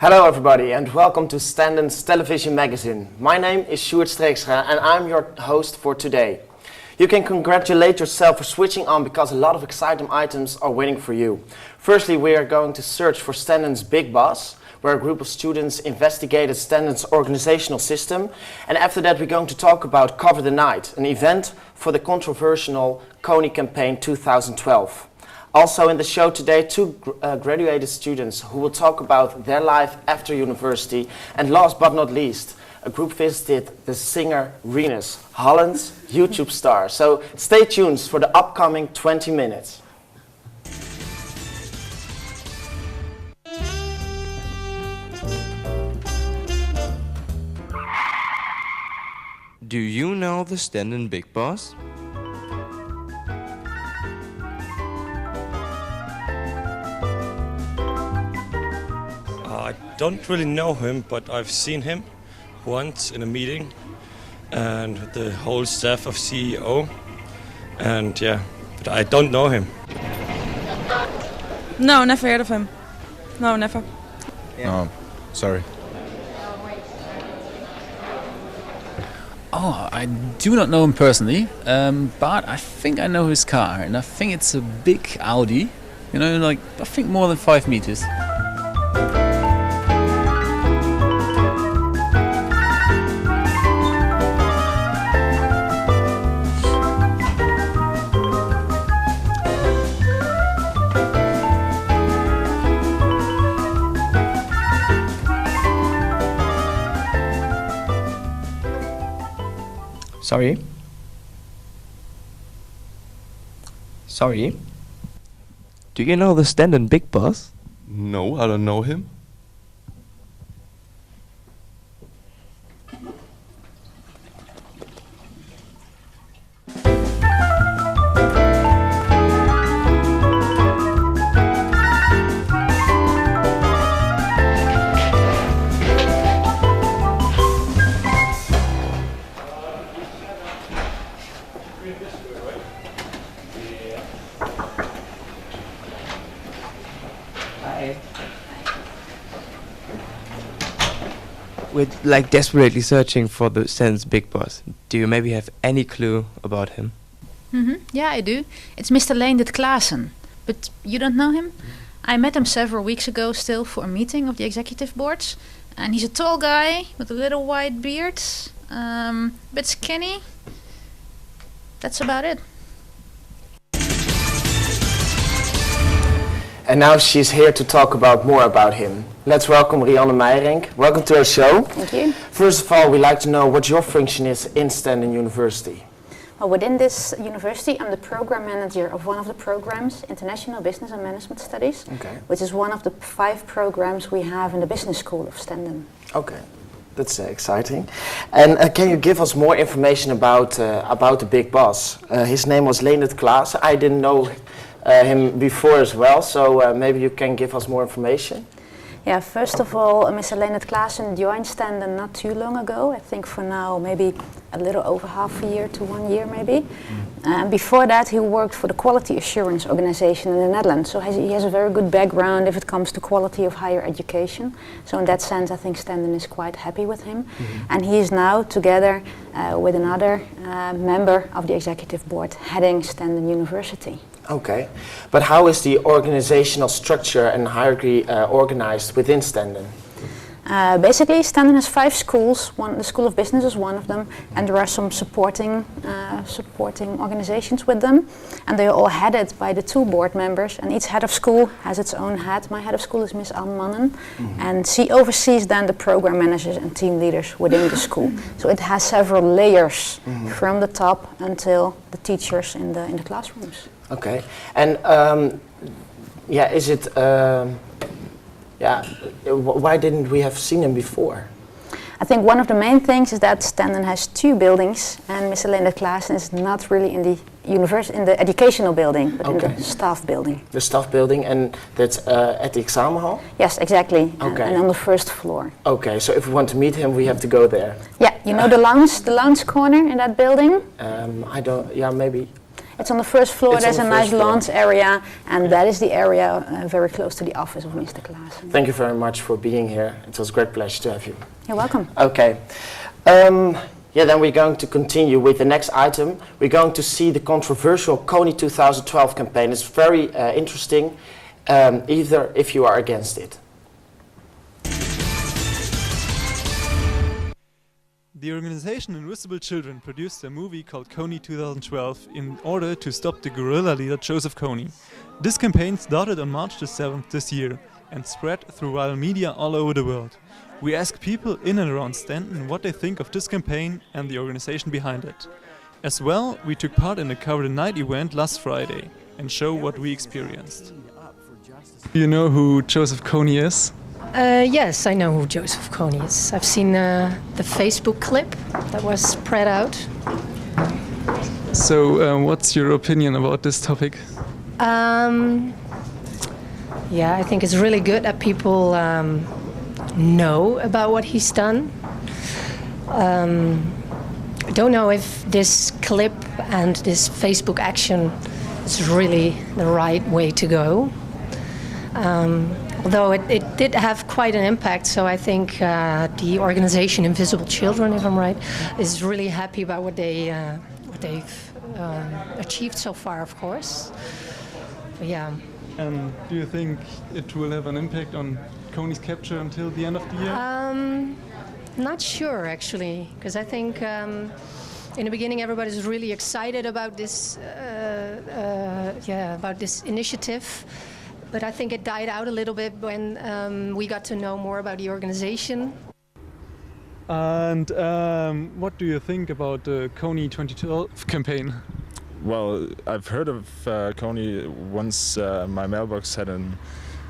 Hello everybody and welcome to Stenden's television magazine. My name is Sjoerd Streekstra and I'm your host for today. You can congratulate yourself for switching on because a lot of exciting items are waiting for you. Firstly, we are going to search for Stenden's Big Boss, where a group of students investigated Stenden's organizational system. And after that we're going to talk about Cover the Night, an event for the controversial Kony campaign 2012. Also in the show today, two graduated students who will talk about their life after university. And last but not least, a group visited the singer Rinus, Holland's YouTube star. So stay tuned for the upcoming 20 minutes. Do you know the Stenden Big Boss? I don't really know him, but I've seen him once in a meeting and with the whole staff of CEO, and yeah, but I don't know him. No, never heard of him. No, never. Yeah. Sorry. Oh, I do not know him personally, but I think I know his car, and I think it's a big Audi. You know, like, I think more than 5 meters. Sorry? Do you know the Stenden Big Boss? No, I don't know him. We're like desperately searching for the Stenden's Big Boss. Do you maybe have any clue about him? Yeah, I do. It's Mr. Leendert Klaassen. But you don't know him? I met him several weeks ago still for a meeting of the executive boards. And he's a tall guy with a little white beard. A bit skinny. That's about it. And now she's here to talk more about him. Let's welcome Rianne Meijering. Welcome to our show. Thank you. First of all, we'd like to know what your function is in Stenden University. Well, within this university, I'm the program manager of one of the programs, International Business and Management Studies, which is one of the 5 programs we have in the business school of Stenden. Okay, that's exciting. And can you give us more information about the Big Boss? His name was Leendert Klaassen. I didn't know him before as well, so maybe you can give us more information. Yeah, first of all, Mr. Leendert Klaassen joined Stenden not too long ago. I think for now maybe a little over half a year to 1 year maybe. Before that he worked for the Quality Assurance Organization in the Netherlands. So he has a very good background if it comes to quality of higher education. So in that sense I think Stenden is quite happy with him. And he is now together with another member of the executive board heading Stenden University. Okay, but how is the organizational structure and hierarchy organized within Stenden? Basically, Stenden has 5 schools. The School of Business is one of them, and there are some supporting organizations with them. And they are all headed by the 2 board members, and each head of school has its own head. My head of school is Miss Ann Mannen, and she oversees then the program managers and team leaders within the school. So it has several layers from the top until the teachers in the classrooms. Okay, and is it? Why didn't we have seen him before? I think one of the main things is that Stenden has 2 buildings, and Mr. Leendert Klaassen is not really in the educational building, but in the staff building. The staff building, and that's at the exam hall? Yes, exactly. Okay. And on the 1st floor. Okay, so if we want to meet him, we have to go there. Yeah, you know the lounge corner in that building? I don't. Yeah, maybe. It's on the first floor. It's There's on a the nice first floor. lounge area, and that is the area very close to the office of Mr. Klaassen. Thank you very much for being here. It was a great pleasure to have you. You're welcome. Okay. Yeah, then we're going to continue with the next item. We're going to see the controversial Kony 2012 campaign. It's very interesting, either if you are against it. The organization Invisible Children produced a movie called Kony 2012 in order to stop the guerrilla leader Joseph Kony. This campaign started on March the 7th this year and spread through viral media all over the world. We asked people in and around Stenden what they think of this campaign and the organization behind it. As well, we took part in a Cover the Night event last Friday and show what we experienced. Do you know who Joseph Kony is? Yes, I know who Joseph Kony is. I've seen the Facebook clip that was spread out. So, what's your opinion about this topic? Yeah, I think it's really good that people know about what he's done. I don't know if this clip and this Facebook action is really the right way to go. Although it did have quite an impact, so I think the organization Invisible Children, if I'm right, is really happy about what they've achieved so far, of course. But yeah. Do you think it will have an impact on Kony's capture until the end of the year? Not sure, actually, because I think in the beginning everybody's really excited about this, about this initiative. But I think it died out a little bit when we got to know more about the organization. And what do you think about the Kony 2012 campaign? Well, I've heard of Kony once. My mailbox had a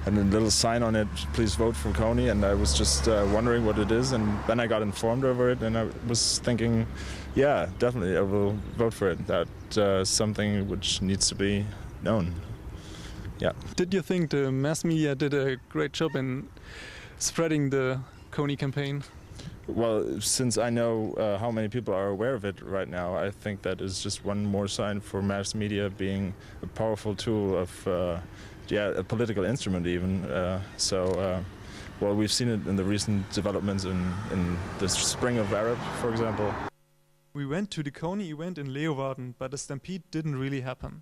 little sign on it, "Please vote for Kony," and I was just wondering what it is, and then I got informed over it, and I was thinking, yeah, definitely I will vote for it. That's something which needs to be known. Yeah. Did you think the mass media did a great job in spreading the Kony campaign? Well, since I know how many people are aware of it right now, I think that is just one more sign for mass media being a powerful tool of, a political instrument even. Well, we've seen it in the recent developments in the Spring of Arab, for example. We went to the Kony event in Leeuwarden, but the stampede didn't really happen.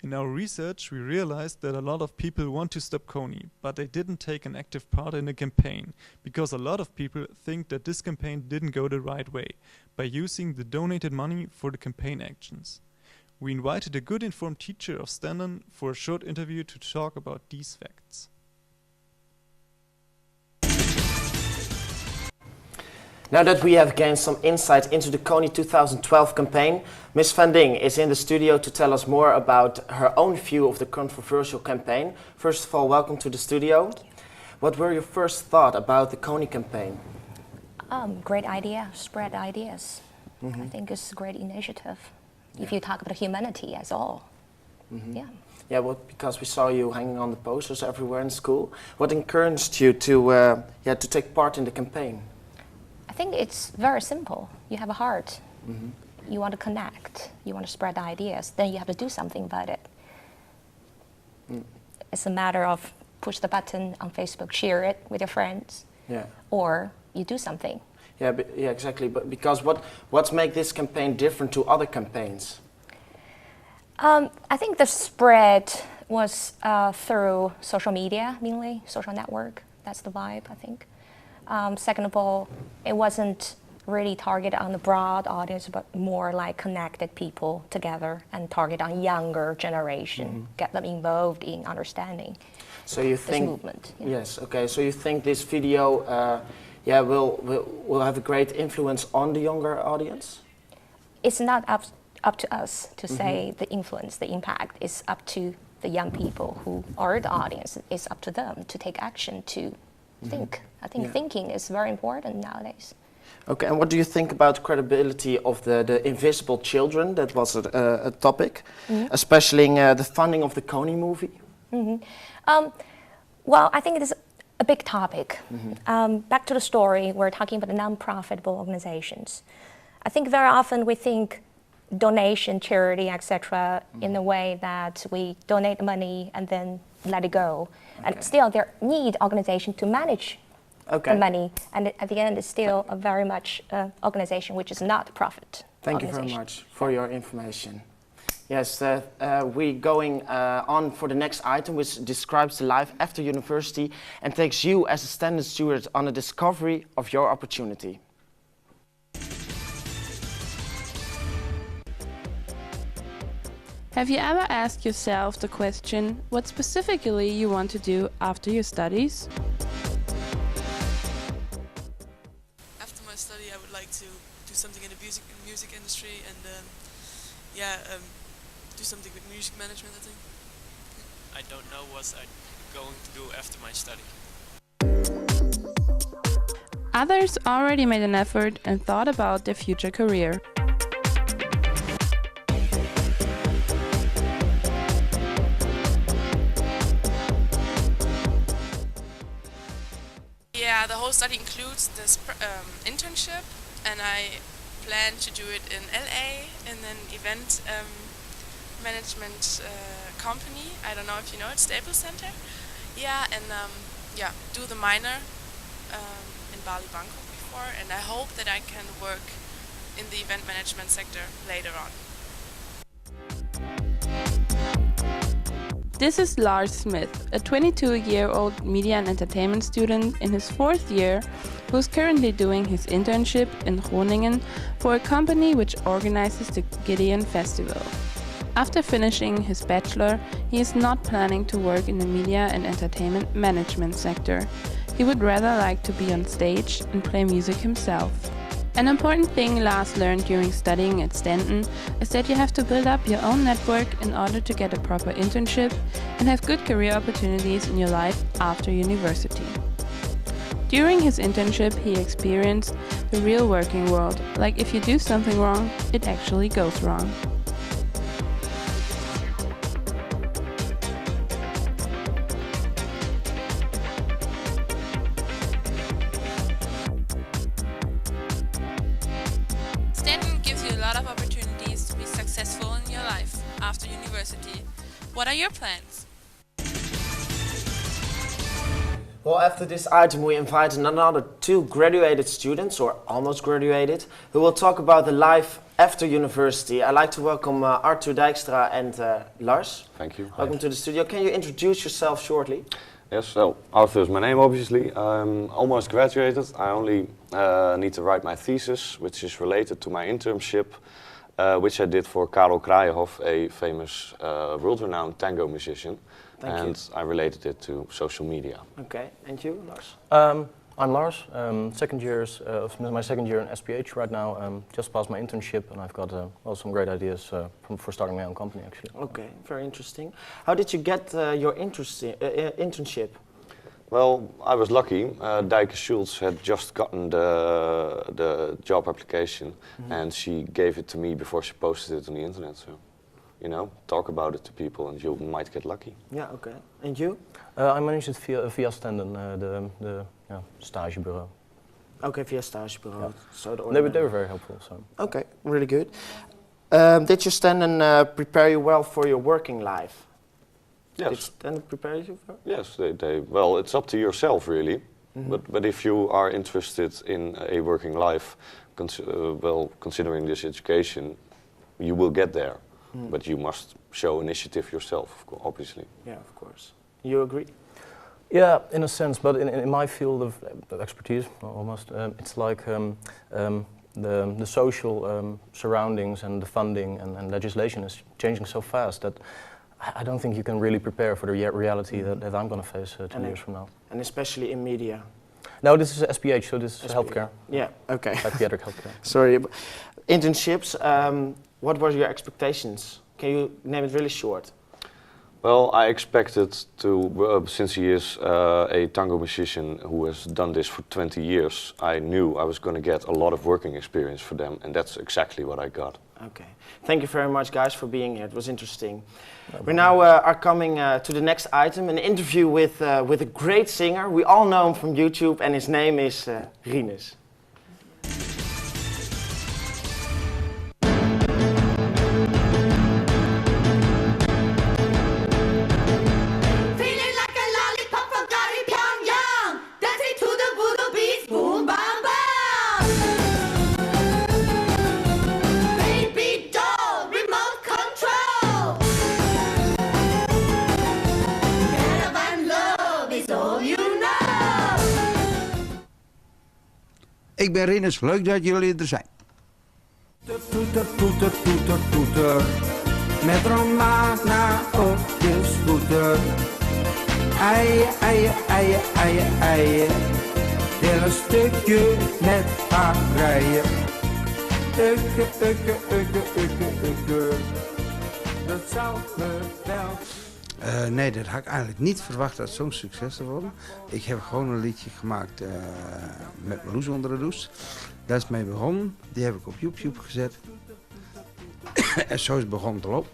In our research, we realized that a lot of people want to stop Kony, but they didn't take an active part in the campaign, because a lot of people think that this campaign didn't go the right way, by using the donated money for the campaign actions. We invited a good informed teacher of Stenden for a short interview to talk about these facts. Now that we have gained some insight into the Kony 2012 campaign, Ms. Van Ding is in the studio to tell us more about her own view of the controversial campaign. First of all, welcome to the studio. What were your first thoughts about the Kony campaign? Great idea, spread ideas. I think it's a great initiative. If you talk about humanity as all. Yeah. Yeah, well, because we saw you hanging on the posters everywhere in school. What encouraged you to take part in the campaign? I think it's very simple. You have a heart. You want to connect. You want to spread ideas. Then you have to do something about it. It's a matter of push the button on Facebook, share it with your friends, or you do something. Yeah, exactly. But because what's make this campaign different to other campaigns? I think the spread was through social media, mainly social network. That's the vibe, I think. Second of all, it wasn't really targeted on the broad audience, but more like connected people together and target on younger generation, get them involved in understanding this movement. Yeah. Yes, okay. So you think this video will have a great influence on the younger audience? It's not up to us to say the influence, the impact. Is up to the young people who are the audience. It's up to them to take action, to think. I think thinking is very important nowadays. Okay, and what do you think about the credibility of the Invisible Children? That was a topic, especially the funding of the Kony movie. Well, I think it is a big topic. Back to the story, we're talking about the non-profitable organizations. I think very often we think donation, charity, etc. in the way that we donate money and then let it go. And still, there need organization to manage the money, and at the end, it's still a very much organization which is not profit. Thank you very much for your information. Yes, we're going on for the next item, which describes the life after university and takes you as a Stenden student on a discovery of your opportunity. Have you ever asked yourself the question, what specifically you want to do after your studies? After my study, I would like to do something in the music industry and do something with music management, I think. I don't know what I'm going to do after my study. Others already made an effort and thought about their future career. Yeah, the whole study includes this internship, and I plan to do it in LA in an event management company. I don't know if you know it, Staples Center. Yeah, and do the minor in Bali, Bangkok before, and I hope that I can work in the event management sector later on. This is Lars Smith, a 22-year-old media and entertainment student in his 4th year who's currently doing his internship in Groningen for a company which organizes the Gideon Festival. After finishing his bachelor, he is not planning to work in the media and entertainment management sector. He would rather like to be on stage and play music himself. An important thing Lars learned during studying at Stenden is that you have to build up your own network in order to get a proper internship and have good career opportunities in your life after university. During his internship, he experienced the real working world, like if you do something wrong, it actually goes wrong. After university. What are your plans? Well, after this item we invite another 2 graduated students, or almost graduated, who will talk about the life after university. I'd like to welcome Arthur Dijkstra and Lars. Thank you. Welcome to the studio. Can you introduce yourself shortly? Yes, so Arthur is my name, obviously. I'm almost graduated. I only need to write my thesis, which is related to my internship, which I did for Karel Kraaienhof, a famous world-renowned tango musician. And I related it to social media. Okay, and you, Lars? I'm Lars, second year in SPH right now. Just passed my internship, and I've got some great ideas for starting my own company, actually. Okay, very interesting. How did you get your internship? Well, I was lucky. Dijke Schultz had just gotten the job application, and she gave it to me before she posted it on the internet. So, you know, talk about it to people, and you might get lucky. Yeah, okay. And you? I managed it via Stenden, the stagebureau. Okay, via stagebureau. Yeah. So they were very helpful. So. Okay, really good. Did your Stenden prepare you well for your working life? Yes. Did Stenden prepare you for? Yes, well, it's up to yourself really. But if you are interested in a working life, considering this education, you will get there. But you must show initiative yourself, obviously. Yeah, of course. You agree? Yeah, in a sense, but in my field of expertise, almost, it's like the social surroundings and the funding and legislation is changing so fast that I don't think you can really prepare for the reality that I'm going to face 2 years from now. And especially in media. No, this is SPH, so this is healthcare. Yeah, okay. Psychiatric healthcare. Sorry. Internships, what were your expectations? Can you name it really short? Well, I expected to, since he is a tango musician who has done this for 20 years, I knew I was going to get a lot of working experience for them, and that's exactly what I got. Okay. Thank you very much, guys, for being here. It was interesting. We now are coming to the next item, an interview with a great singer. We all know him from YouTube, and his name is Rinus. Ik ben Rinus, leuk dat jullie er zijn. Toeter, toeter, toeter, toeter. Met Romana op de scooter. Eien, eien, eien, eien, eien. Wil een stukje met haar rijden. Ukke, ukke, ukke, ukke, ukke. Dat zou me wel... Nee, dat had ik eigenlijk niet verwacht dat het zo'n succes zou worden. Ik heb gewoon een liedje gemaakt met Marloes onder de douche. Daar is mee begonnen. Die heb ik op YouTube gezet. En zo is het begonnen te lopen.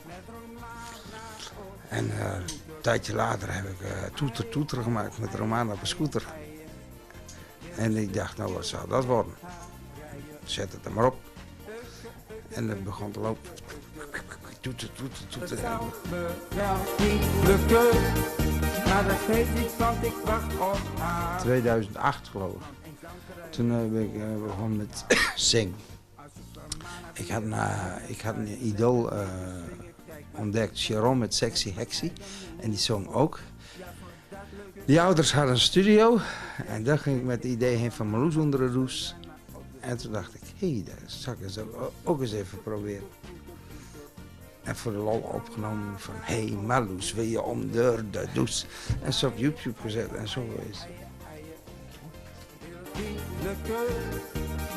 En een tijdje later heb ik Toeter Toeter gemaakt met Romana op een scooter. En ik dacht, nou wat zou dat worden? Zet het er maar op. En het begon te lopen. Toeter, toeter, toeter. Het zou me wel niet lukken, maar dat geeft niet, want ik wacht op haar. 2008 geloof ik. Toen heb ik begonnen met zingen. Ik had een idool ontdekt, Sharon met Sexy Hexy. En die zong ook. Die ouders hadden een studio. En daar ging ik met het idee heen van Marloes onder de douche. En toen dacht ik, hé, dat zal ik ook eens even proberen. En voor de lol opgenomen van, hey Marloes, wil je onder de douche? En zo op YouTube gezet en zo is het.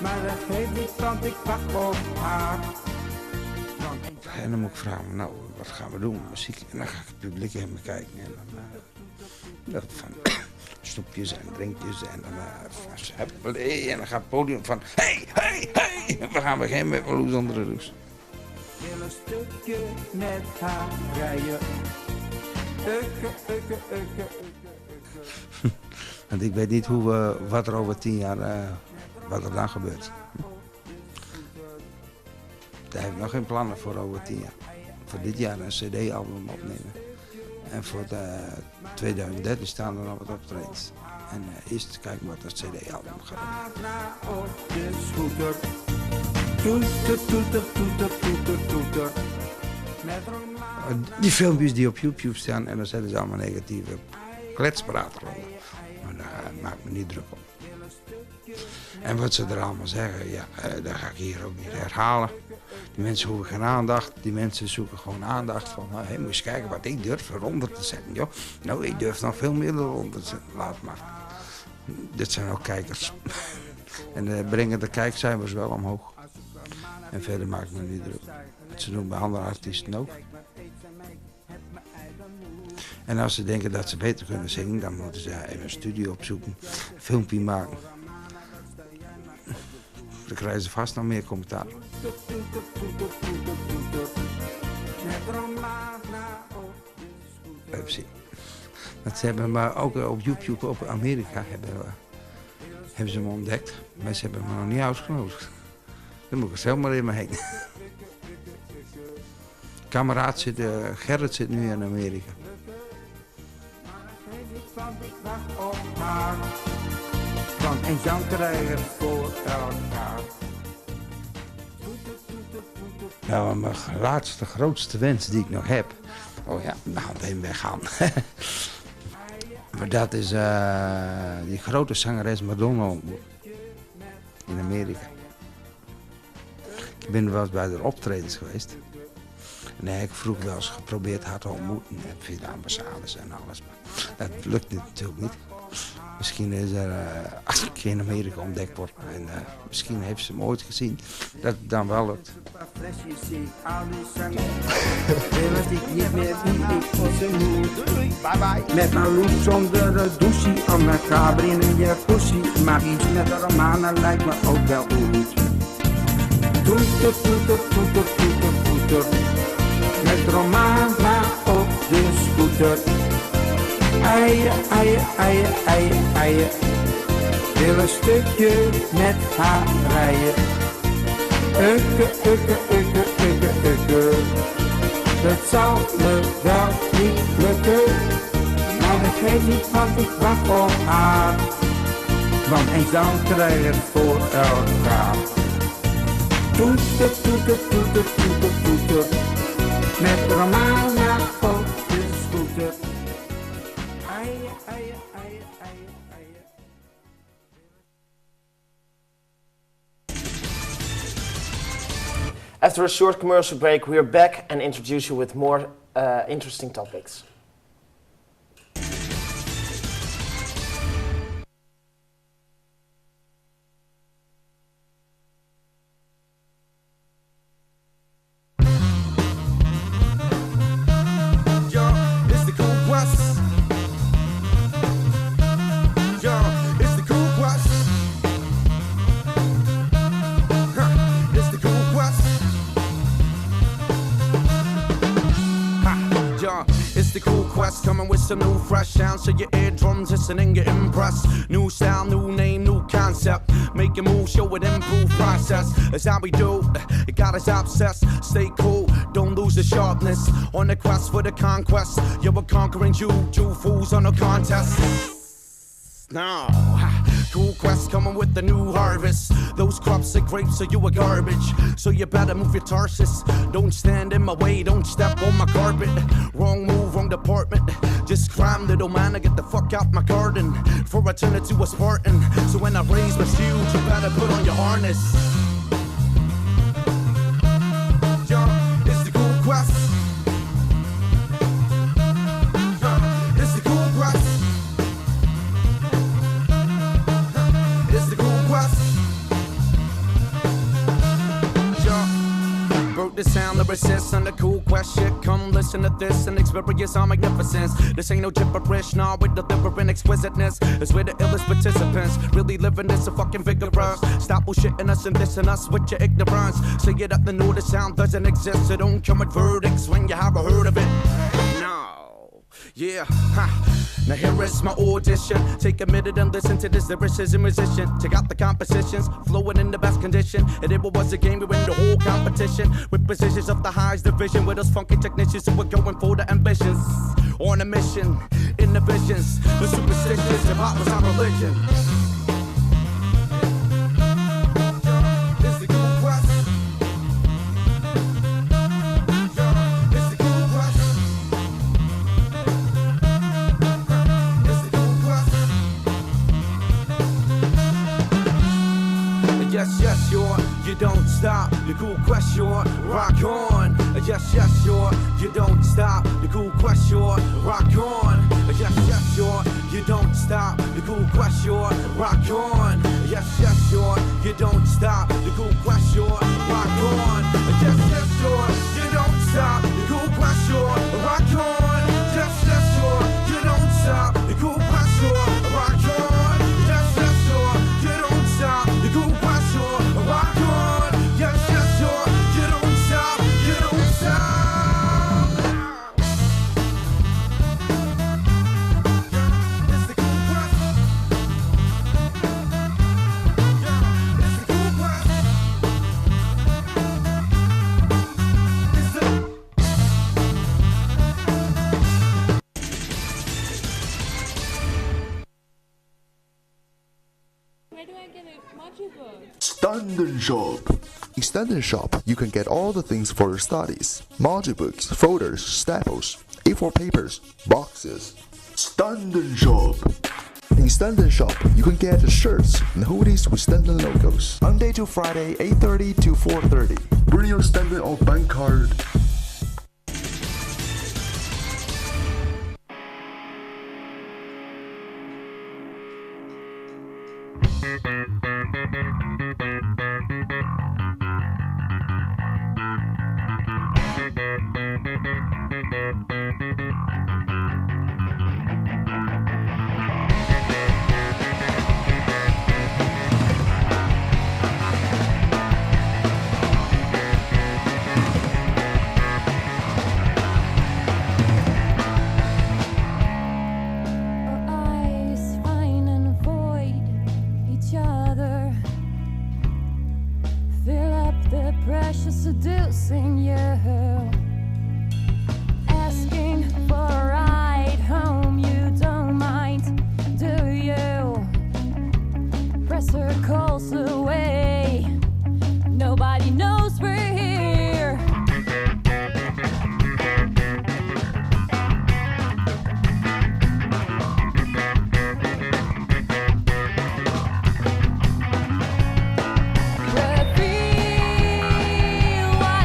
Maar dat geeft niet, want ik wacht op haar. En dan moet ik vragen, nou, wat gaan we doen? Muziek. En dan ga ik het publiek in me kijken. En dan van snoepjes en drinkjes. En dan en dan gaat het podium van, hey, hey, hey. En we gaan beginnen met Marloes onder de douche. Wil een stukje met haar rijden. Ukke, ukke, ukke, ukke. Want ik weet niet wat er over 10 jaar, wat er dan gebeurt. Daar heb ik nog geen plannen voor over 10 jaar. Voor dit jaar een cd-album opnemen. En voor 2013 staan er nog wat optredens. En eerst kijken wat dat cd-album gaat doen. Toeter, toeter, toeter, toeter, toeter. Die filmpjes die op YouTube staan, en dan zetten ze allemaal negatieve kletspraten onder. Maar daar maak ik me niet druk op. En wat ze er allemaal zeggen, ja, dat ga ik hier ook niet herhalen. Die mensen hoeven geen aandacht. Die mensen zoeken gewoon aandacht van, nou, hey, moet je eens kijken wat ik durf eronder te zetten, joh. Nou, ik durf nog veel meer eronder te zetten. Laat maar. Dit zijn ook kijkers. En brengen de kijkcijfers wel omhoog. En verder maak ik me niet druk. Dat ze doen bij andere artiesten ook. En als ze denken dat ze beter kunnen zingen, dan moeten ze even een studio opzoeken, een filmpje maken. Dan krijgen ze vast nog meer commentaar. Even zien. Want ze hebben maar ook op YouTube, op Amerika, hebben ze hem ontdekt. Maar ze hebben me nog niet uitgenodigd. Dan moet ik er zelf maar in me heen. Kameraad zit, Gerrit zit nu in Amerika. Want een zangkrijger voor elkaar. Nou, mijn laatste, grootste wens die ik nog heb. Oh ja, nou, even weggaan. Maar dat is die grote zangeres Madonna ontmoet. In Amerika. Ik ben wel eens bij de optredens geweest. Nee, ik vroeg wel eens geprobeerd haar te ontmoeten. Via de ambassades en alles. Maar dat lukt natuurlijk niet. Misschien is er, als ik in Amerika ontdekt word, en misschien heeft ze hem ooit gezien, dat het dan wel lukt. Bye bye. Met Marloes zonder de douche, aan mijn kamer in je pussy. Maar iets met de Romana lijkt me ook wel goed. Toeter, toeter, toeter, toeter, toeter. Met Romana op de scooter. Eien, eien, eien, eien, eien. Wil een stukje met haar rijden. Ukke, ukke, ukke, ukke, ukke. Dat zou me wel niet lukken. Maar dat geeft niet, want ik wacht op haar. Want eens dan krijgen voor elkaar. Toeter, toeter, toeter, toeter, toeter. Met Romana op de scooter. Eien, eien, eien, eien, eien. After a short commercial break, we are back and introduce you with more interesting topics. Coming with some new fresh sounds so your eardrums listening, get impressed. New sound, new name, new concept. Make a move, show it, improve process. That's how we do, it got us obsessed. Stay cool, don't lose the sharpness. On the quest for the conquest, yeah, we're conquering you fools on the contest. No, cool quest coming with the new harvest. Those crops are grapes, so you are garbage. So you better move your tarsus. Don't stand in my way, don't step on my carpet. Wrong move, wrong department. Just crime, little man, I get the fuck out my garden. For I turn it to a Spartan. So when I raise my shield, you better put on your harness. Yeah, it's the cool quest. It's the cool quest. The sound, the resist, and the cool quest shit. Come listen to this and experience our magnificence. This ain't no gibberish, nah, we're delivering exquisiteness. It's where the illest participants really living this a fucking vigorous. Stop bullshitting us and dissing us with your ignorance. Say it up and know the sound doesn't exist, so don't come with verdicts when you haven't heard of it. No, yeah, ha. Now here is my audition. Take a minute and listen to this lyricism musician. Check out the compositions, flowing in the best condition. And it was a game, we win the whole competition. With positions of the highest division. With us funky technicians, so we're going for the ambitions. On a mission, inhibitions. The superstitions, hip-hop was our religion. Yes, you don't stop, the cool question, rock on. Yes, you don't stop, the cool question, rock on. Yes, you don't stop, the cool question, rock on. Yes, you don't stop, the cool question, rock on. Yes, you don't stop, the cool question, rock on. Yes, you don't stop, the cool question, rock on. Yes, you don't stop, the cool question, rock on. Yes, you don't stop, you don't stop. It's the cool quest. It's the cool quest. It's the Where do I get a module book? Stenden Shop. In Stenden Shop, you can get all the things for your studies. Module books, folders, staples, A4 papers, boxes. Stenden Shop. In Stenden Shop, you can get shirts and hoodies with Stenden logos. Monday to Friday, 8:30 to 4:30. Bring your Stenden or bank card. Seducing you, asking for a ride home. You don't mind, do you? Pressure calls away. Nobody knows we're here. Reveal why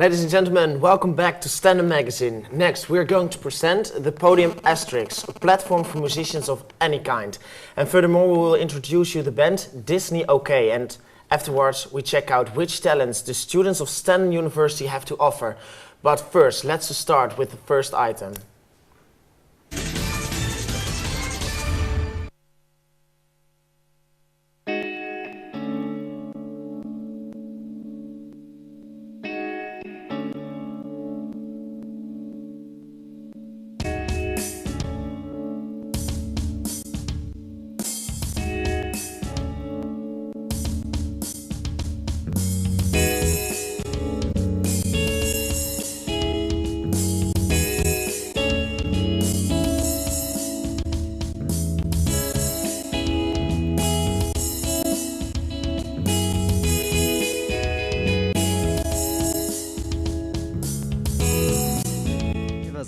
Ladies and gentlemen, welcome back to Stenden magazine. Next, we're going to present the Podium Asterix, a platform for musicians of any kind. And furthermore, we will introduce you the band Disney OK. And afterwards, we check out which talents the students of Stenden University have to offer. But first, let's start with the first item.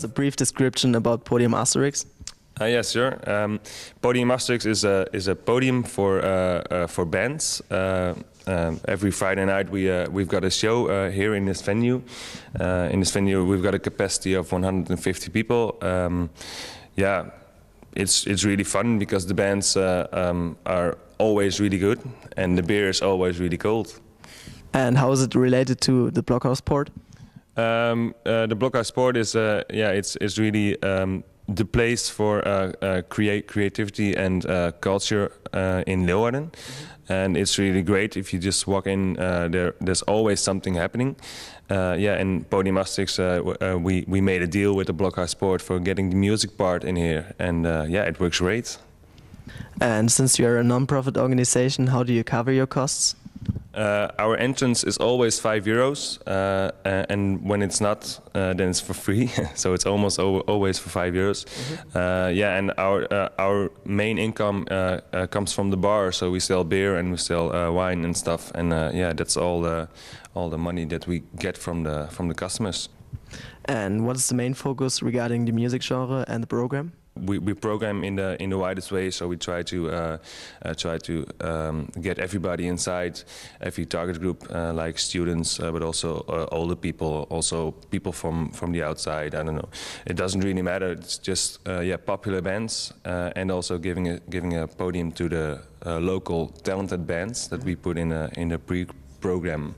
A brief description about Podium Asterix? Yes, sure. Podium Asterix is a podium for bands. Every Friday night we've got a show here in this venue. In this venue we've got a capacity of 150 people. Yeah, it's really fun because the bands are always really good and the beer is always really cold. And how is it related to the Blockhouse Port? The Blockhouse Port is it's really the place for creativity and culture in Leeuwarden, and it's really great if you just walk in. There's always something happening. In Podium Asterix, we made a deal with the Blockhouse Port for getting the music part in here, and it works great. And since you are a non-profit organization, how do you cover your costs? Our entrance is always €5, and when it's not, then it's for free. So it's almost always for €5. And our main income comes from the bar. So we sell beer and we sell wine and stuff, and that's all the money that we get from the customers. And what is the main focus regarding the music genre and the program? We program in the widest way, so we try to get everybody inside, every target group, like students, but also older people, also people from the outside. I don't know. It doesn't really matter. It's just popular bands, and also giving a podium to the local talented bands that we put in the pre-program.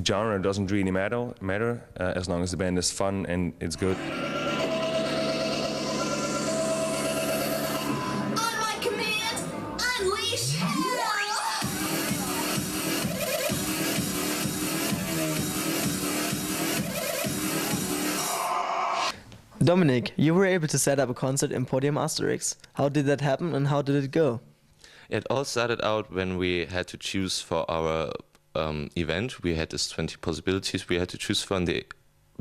Genre doesn't really matter as long as the band is fun and it's good. Dominic, you were able to set up a concert in Podium Asterix. How did that happen and how did it go? It all started out when we had to choose for our event. We had this 20 possibilities we had to choose from the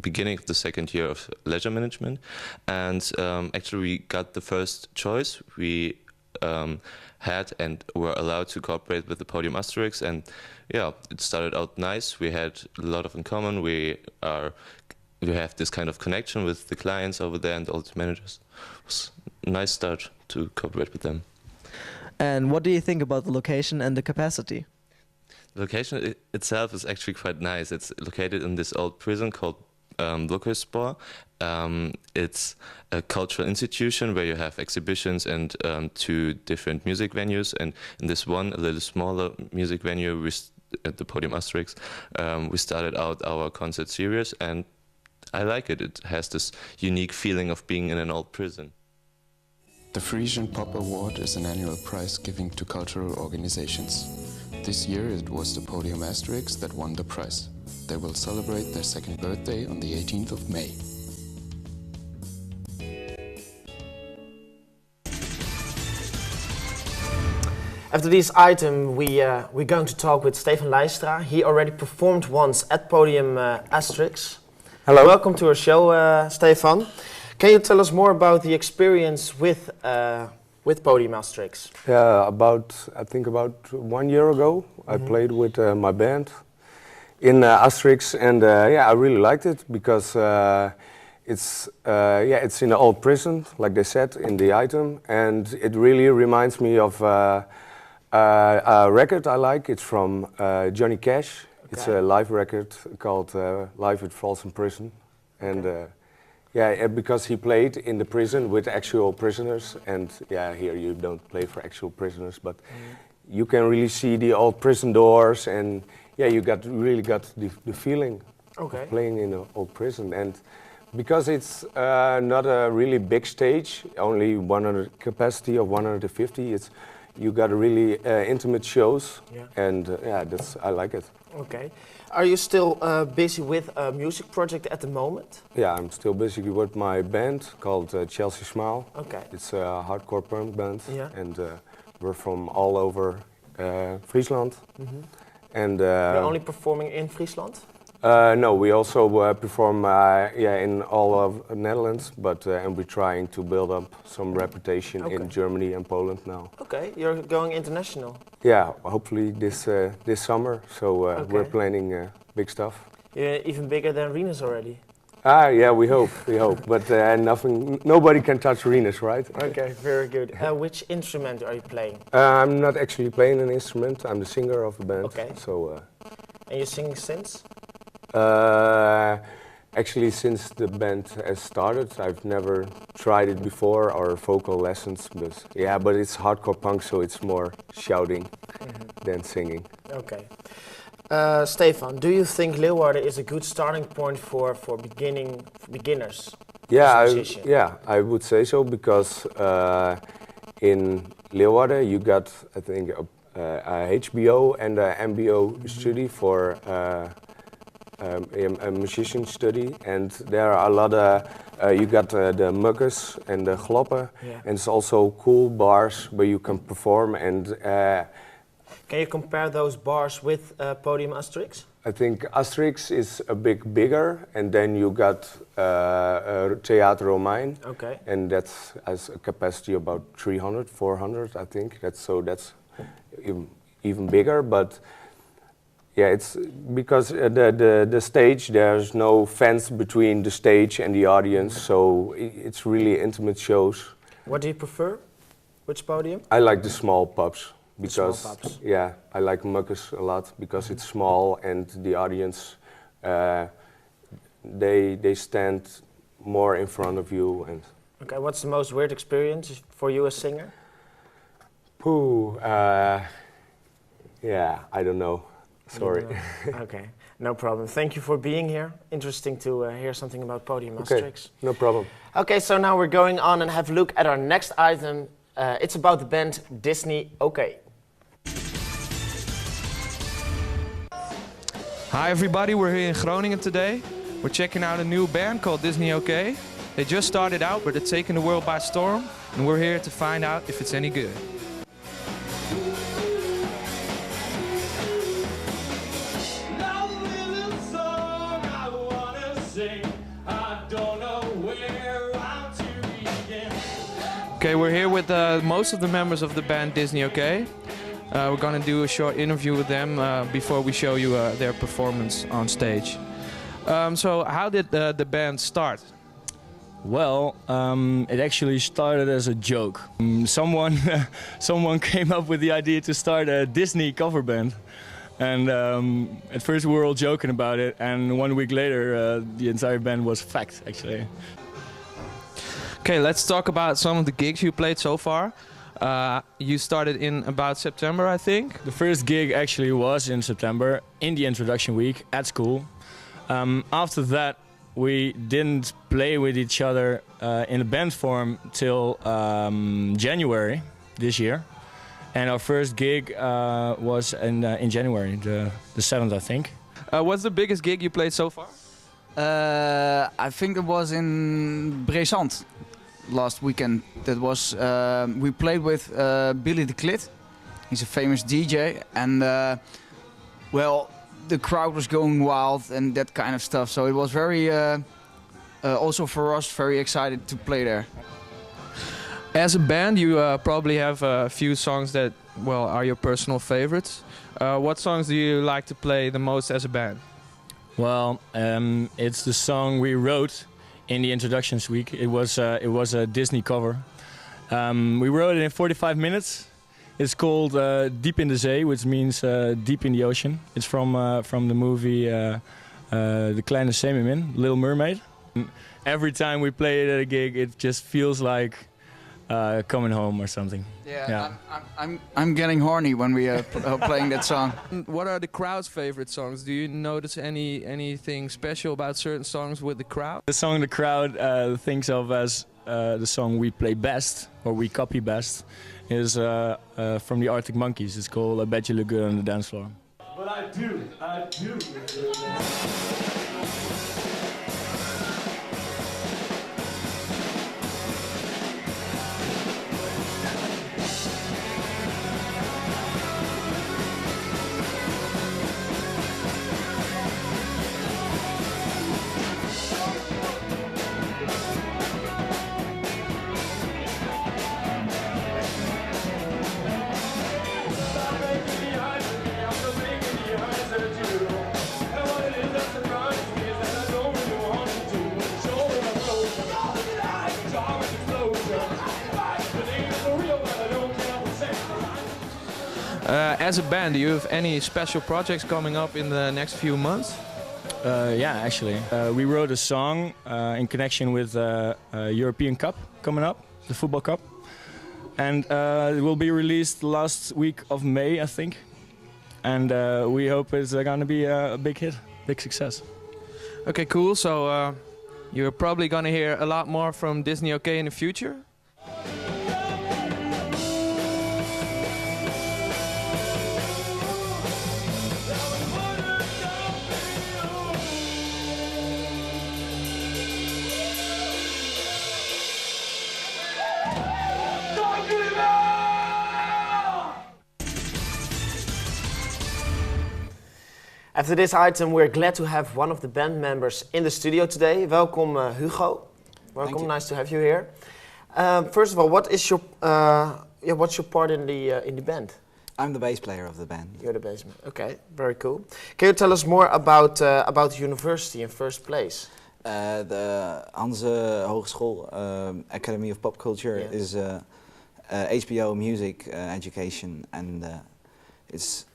beginning of the second year of leisure management. And actually we got the first choice. We had and were allowed to cooperate with the Podium Asterix, and it started out nice. We had a lot in common. We have this kind of connection with the clients over there and all the managers. It was a nice start to cooperate with them. And what do you think about the location and the capacity? The location itself is actually quite nice. It's located in this old prison called Blokhusspor. It's a cultural institution where you have exhibitions and 2 different music venues. And in this one, a little smaller music venue at the Podium Asterix, we started out our concert series, and I like it. It has this unique feeling of being in an old prison. The Frisian Pop Award is an annual prize given to cultural organizations. This year it was the Podium Asterix that won the prize. They will celebrate their 2nd birthday on the 18th of May. After this item, we're going to talk with Stefan Leistra. He already performed once at Podium Asterix. Hello. Welcome to our show, Stefan. Can you tell us more about the experience with Podium Asterix? Yeah, I think about 1 year ago, I played with my band in Asterix, and I really liked it because it's in an old prison, like they said in the item, and it really reminds me of a record I like. It's from Johnny Cash. It's a live record called Live with Folsom Prison. And because he played in the prison with actual prisoners, and here you don't play for actual prisoners, but you can really see the old prison doors, and you really got the feeling of playing in an old prison. And because it's not a really big stage, only 100 capacity of 150, you got really intimate shows, and I like it. Okay. Are you still busy with a music project at the moment? Yeah, I'm still busy with my band called Chelsea Smile. Okay. It's a hardcore punk band, and we're from all over Friesland. And You're only performing in Friesland? No, we also perform in all of the Netherlands, but and we're trying to build up some reputation in Germany and Poland now. Okay, you're going international. Yeah, hopefully this summer. So we're planning big stuff. You're even bigger than Renus already. Yeah, we hope, but nobody can touch Renus, right? Okay, very good. Which instrument are you playing? I'm not actually playing an instrument. I'm the singer of the band. Okay. So. And you sing since? Actually, since the band has started, I've never tried it before, or vocal lessons, but it's hardcore punk, so it's more shouting than singing. Okay. Stefan, do you think Leeuwarden is a good starting point for beginners? Yeah, I would say so, because in Leeuwarden you got, I think, a HBO and a MBO study for a musician study, and there are a lot of you got the mukkers and the gloppen, and it's also cool bars where you can perform. And can you compare those bars with Podium Asterix? I think Asterix is a bit bigger, and then you got Theater Romein, and that has a capacity about 300, 400, I think. That's even bigger, but. Yeah, it's because the stage, there's no fence between the stage and the audience, so it's really intimate shows. What do you prefer? Which podium? I like the small pubs because I like mukkers a lot because it's small and the audience they stand more in front of you. And okay, what's the most weird experience for you as singer? I don't know. Sorry. Okay, no problem. Thank you for being here. Interesting to hear something about Podium Asterix. Okay, no problem. Okay, so now we're going on and have a look at our next item. It's about the band Disney OK. Hi everybody, we're here in Groningen today. We're checking out a new band called Disney OK. They just started out, but they're taking the world by storm, and we're here to find out if it's any good. Okay, we're here with most of the members of the band Disney OK. We're gonna do a short interview with them before we show you their performance on stage. So how did the band start? Well, it actually started as a joke. Someone came up with the idea to start a Disney cover band. And at first we were all joking about it, and 1 week later the entire band was fact, actually. Okay, let's talk about some of the gigs you played so far. You started in about September, I think? The first gig actually was in September, in the introduction week, at school. After that, we didn't play with each other in a band form till January this year. And our first gig was in January, the 7th, I think. What's the biggest gig you played so far? I think it was in Brezand last weekend. That was we played with Billy the Clit. He's a famous DJ, and well, the crowd was going wild and that kind of stuff. So it was very also for us very excited to play there. As a band, you probably have a few songs that, well, are your personal favorites. What songs do you like to play the most as a band? Well, it's the song we wrote in the introductions week. It was a Disney cover. We wrote it in 45 minutes, It's called Deep in the Zee, which means deep in the ocean. It's from the movie The Kleine Zeemermin, Little Mermaid. And every time we play it at a gig, it just feels like coming home or something. Yeah. I'm getting horny when we are playing that song. What are the crowd's favorite songs? Do you notice anything special about certain songs with the crowd? The song the crowd thinks of as the song we play best, or we copy best, is from the Arctic Monkeys. It's called I Bet You Look Good on the Dance Floor. But I do. As a band, do you have any special projects coming up in the next few months? Yeah, actually. We wrote a song in connection with European Cup coming up, the Football Cup. And it will be released last week of May, I think. And we hope it's going to be a big hit, big success. Okay, cool. So you're probably going to hear a lot more from Disney OK in the future? After this item, we're glad to have one of the band members in the studio today. Welcome, Hugo. Welcome, nice to have you here. First of all, what's your part in the band? I'm the bass player of the band. You're the bassman. Okay, very cool. Can you tell us more about the university in first place? The Hanze Hogeschool Academy of Pop Culture is HBO music education, and it's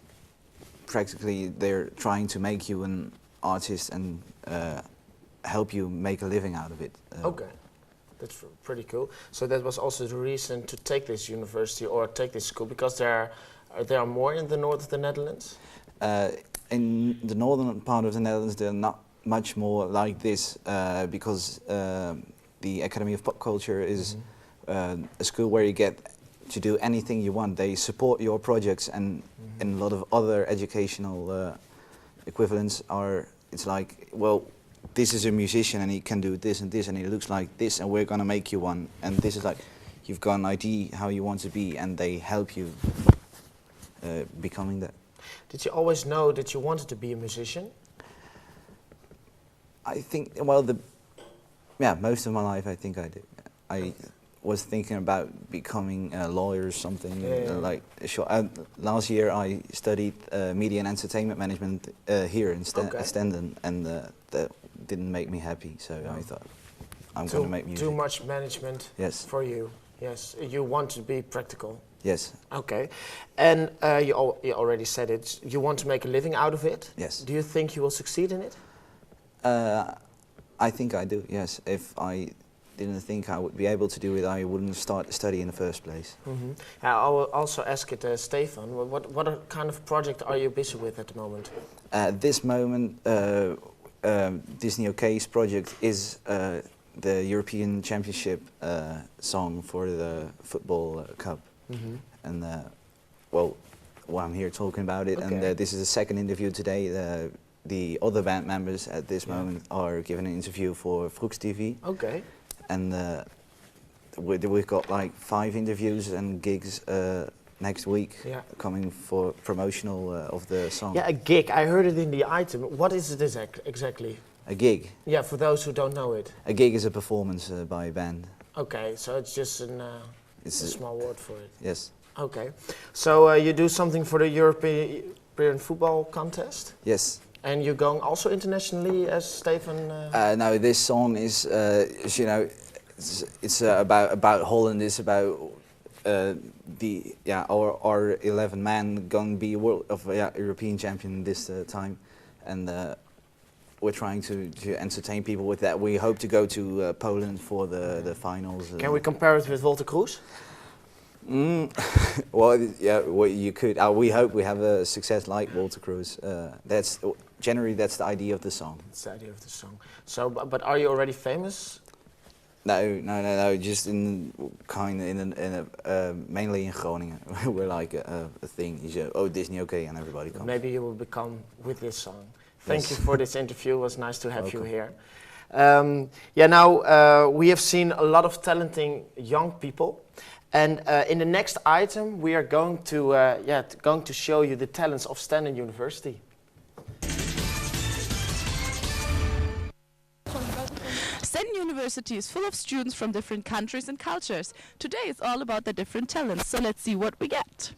practically they're trying to make you an artist and help you make a living out of it. Okay, that's pretty cool. So that was also the reason to take this university or take this school, because there are more in the north of the Netherlands? In the northern part of the Netherlands, there are not much more like this because the Academy of Pop Culture is a school where you get to do anything you want. They support your projects, and a lot of other educational equivalents are, it's like, well, this is a musician and he can do this and this and he looks like this and we're gonna make you one. And this is like, you've got an idea how you want to be and they help you becoming that. Did you always know that you wanted to be a musician? I think, well, most of my life I think I did. I was thinking about becoming a lawyer or something. Last year I studied media and entertainment management here in Stenden, and that didn't make me happy, so I thought I'm going to make music. Too much management for you. Yes, you want to be practical. Yes. Okay, and you already said it, you want to make a living out of it? Yes. Do you think you will succeed in it? I think I do, yes. If I didn't think I would be able to do it, I wouldn't start the study in the first place. I will also ask it, Stefan, what kind of project are you busy with at the moment? At this moment, Disney OK's project is the European Championship song for the Football Cup. And well, I'm here talking about it, and this is the second interview today. The other band members at this moment are giving an interview for Vroeks TV. Okay. And we've got like 5 interviews and gigs next week coming for promotional of the song. Yeah, a gig. I heard it in the item. What is it exactly? A gig? Yeah, for those who don't know it. A gig is a performance by a band. Okay, so it's just it's a small word for it. Yes. Okay. So you do something for the European football contest? Yes. And you're going also internationally as Stefan? No, this song is, you know, it's about Holland. It's about our 11 man gonna be European champion this time, and we're trying to entertain people with that. We hope to go to Poland for the finals. Can we compare it with Walter Cruz? Well, you could. We hope we have a success like Walter Cruz. That's the idea of the song. That's the idea of the song. So, but are you already famous? No. Just mainly in Groningen. We're like a thing. You say, oh, Disney, okay, and everybody comes. Maybe you will become with this song. Thank you for this interview. It was nice to have you here. Now we have seen a lot of talented young people, and in the next item we are going to show you the talents of Stenden University. Stenden University is full of students from different countries and cultures. Today it's all about the different talents, so let's see what we get.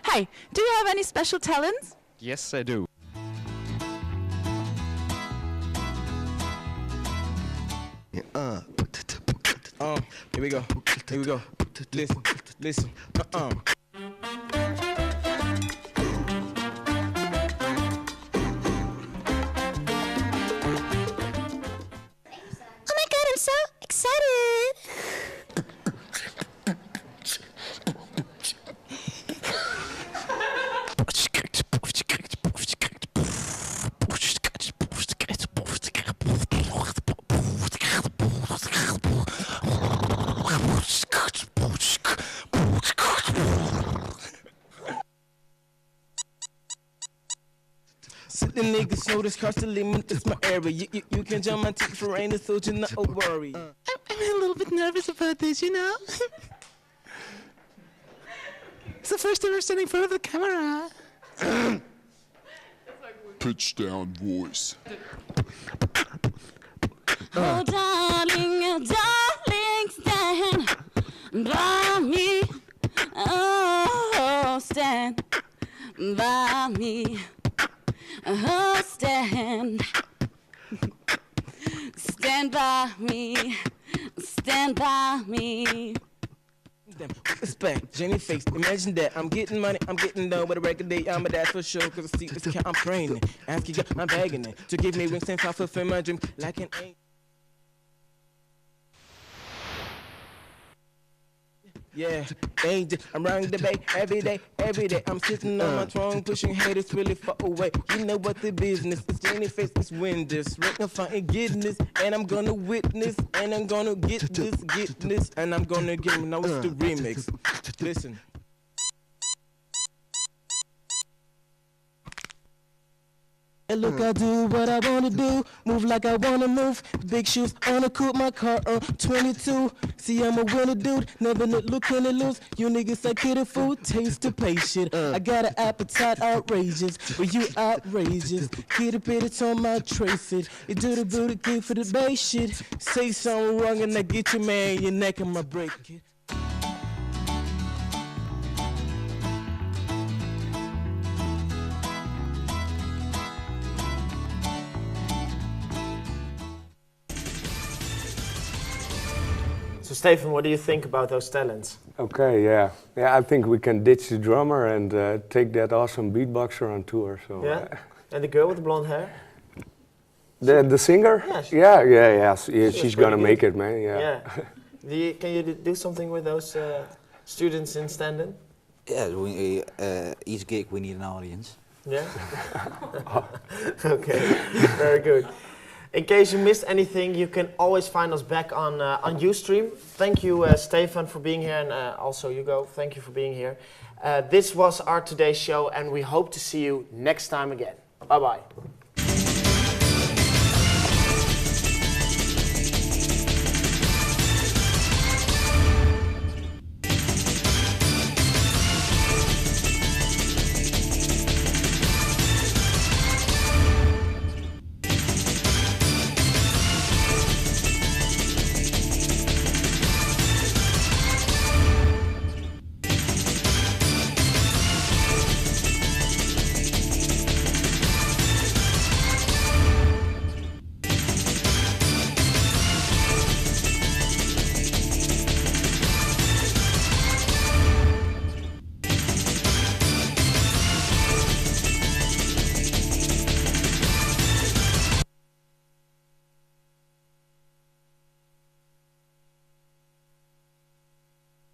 Hi, do you have any special talents? Yes, I do. Here we go. Listen. Oh my god, I'm so excited! The niggas know this car's the limit, it's my area. You can jump my ticket for rain, so you not worry. I'm a little bit nervous about this, you know? It's the first time we're standing in front of the camera. Pitch down voice. Oh, darling, stand by me. Oh, stand by me. Oh, stand by me. Stand by me. Respect, Jenny face, imagine that. I'm getting money, I'm getting done with a record day. I'm a dad for sure, cause I see this cat, I'm praying it. Ask you, I'm begging it to give me wings and I'll fulfill my dream like an angel. Yeah, angel, I'm running the bay every day. I'm sitting on my throne, pushing haters really far away. You know what the business is, Jenny face is windows. Rectifying goodness, and I'm gonna witness, and I'm gonna get this, and I'm gonna get now it's the remix. Listen. Hey, look, I do what I wanna do, move like I wanna move. Big shoes on a coupe, my car on 22. See, I'm a winner, dude, never looking to lose. You niggas like kid food, taste the play shit. I got an appetite outrageous, but you outrageous. Kid a bit, it's on my trace it. You do the booty kid for the base shit. Say something wrong and I get you, man, your neck on my break it. So Stefan, what do you think about those talents? Okay, yeah, I think we can ditch the drummer and take that awesome beatboxer on tour. So yeah, and the girl with the blonde hair. The singer? Yeah, she's gonna make it, man. Yeah. Can you do something with those students in Stenden? Yeah, each gig we need an audience. Yeah. Okay, very good. In case you missed anything, you can always find us back on Ustream. Thank you, Stefan, for being here, and also Hugo, thank you for being here. This was our today's show, and we hope to see you next time again. Bye-bye.